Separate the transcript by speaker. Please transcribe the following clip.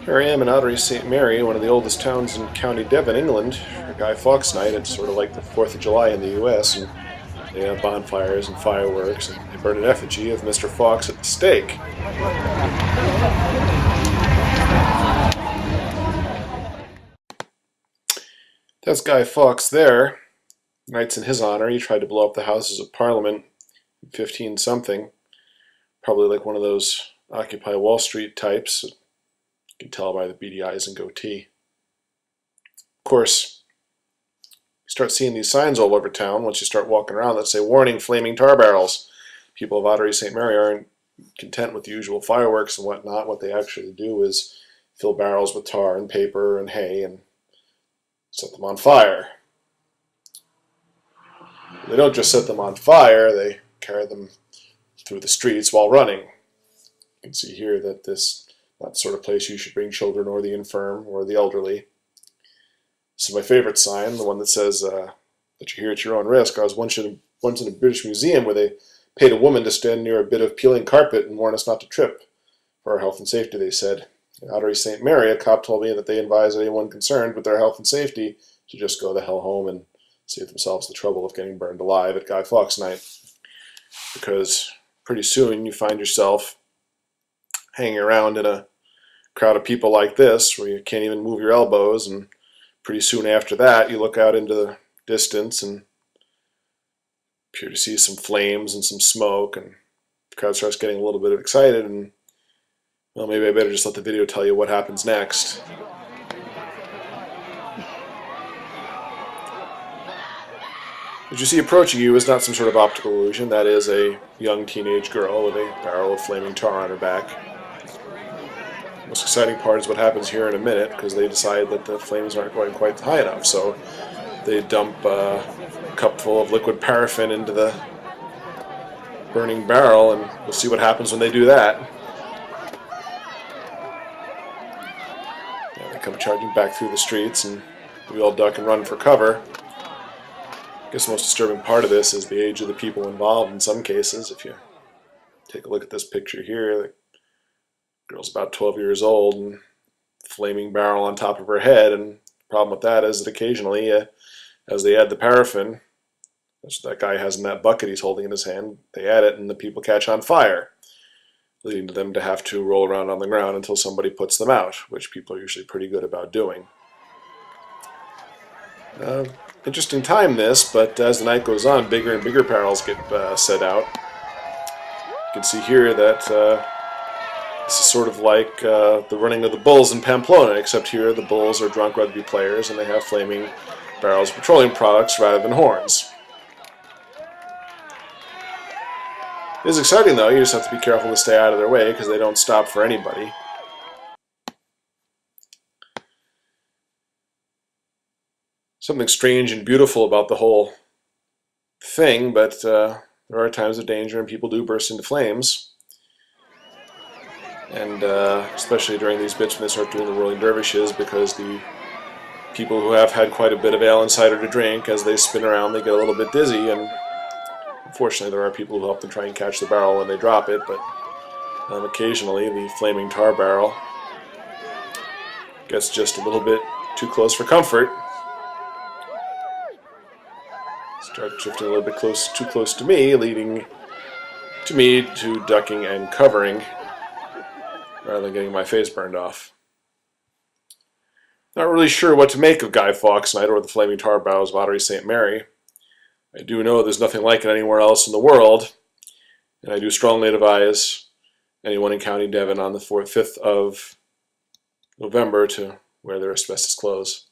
Speaker 1: Here I am in Ottery St. Mary, one of the oldest towns in County Devon, England, for Guy Fawkes night. It's sort of like the 4th of July in the US, and they have bonfires and fireworks, and they burn an effigy of Mr. Fawkes at the stake. That's Guy Fawkes there. Night's in his honor. He tried to blow up the Houses of Parliament in 15-something. Probably like one of those Occupy Wall Street types. You can tell by the beady eyes and goatee. Of course, you start seeing these signs all over town once you start walking around that say, "Warning, flaming tar barrels." People of Ottery St. Mary aren't content with the usual fireworks and whatnot. What they actually do is fill barrels with tar and paper and hay and set them on fire. They don't just set them on fire, they carry them through the streets while running. You can see here that this is not the sort of place you should bring children or the infirm or the elderly. This is my favorite sign, the one that says that you're here at your own risk. I was once in a British museum where they paid a woman to stand near a bit of peeling carpet and warn us not to trip. For our health and safety, they said. In Ottery St. Mary, a cop told me that they advise anyone concerned with their health and safety to just go the hell home and save themselves the trouble of getting burned alive at Guy Fawkes night. Because pretty soon you find yourself hanging around in a crowd of people like this where you can't even move your elbows, and pretty soon after that you look out into the distance and appear to see some flames and some smoke, and the crowd starts getting a little bit excited, and well, maybe I better just let the video tell you what happens next. What you see approaching you is not some sort of optical illusion. That is a young teenage girl with a barrel of flaming tar on her back. The most exciting part is what happens here in a minute, because they decide that the flames aren't going quite high enough, so they dump a cupful of liquid paraffin into the burning barrel, and we'll see what happens when they do that. Yeah, they come charging back through the streets, and we all duck and run for cover. I guess the most disturbing part of this is the age of the people involved in some cases. If you take a look at this picture here, the girl's about 12 years old and flaming barrel on top of her head, and the problem with that is that occasionally as they add the paraffin, which that guy has in that bucket he's holding in his hand, they add it and the people catch on fire, leading to them to have to roll around on the ground until somebody puts them out, which people are usually pretty good about doing. Interesting time this, but as the night goes on, bigger and bigger barrels get set out. You can see here that this is sort of like the running of the bulls in Pamplona, except here the bulls are drunk rugby players and they have flaming barrels of petroleum products rather than horns. It is exciting though, you just have to be careful to stay out of their way because they don't stop for anybody. Something strange and beautiful about the whole thing, but there are times of danger and people do burst into flames. And especially during these bits when they start doing the whirling dervishes, because the people who have had quite a bit of ale and cider to drink, as they spin around, they get a little bit dizzy, and unfortunately there are people who help them try and catch the barrel when they drop it, but occasionally the flaming tar barrel gets just a little bit too close for comfort. Start drifting a little bit too close to me, leading to me to ducking and covering rather than getting my face burned off. Not really sure what to make of Guy Fawkes night or the flaming tar barrels of Ottery St. Mary. I do know there's nothing like it anywhere else in the world, and I do strongly advise anyone in County Devon on the 5th of November to wear their asbestos clothes.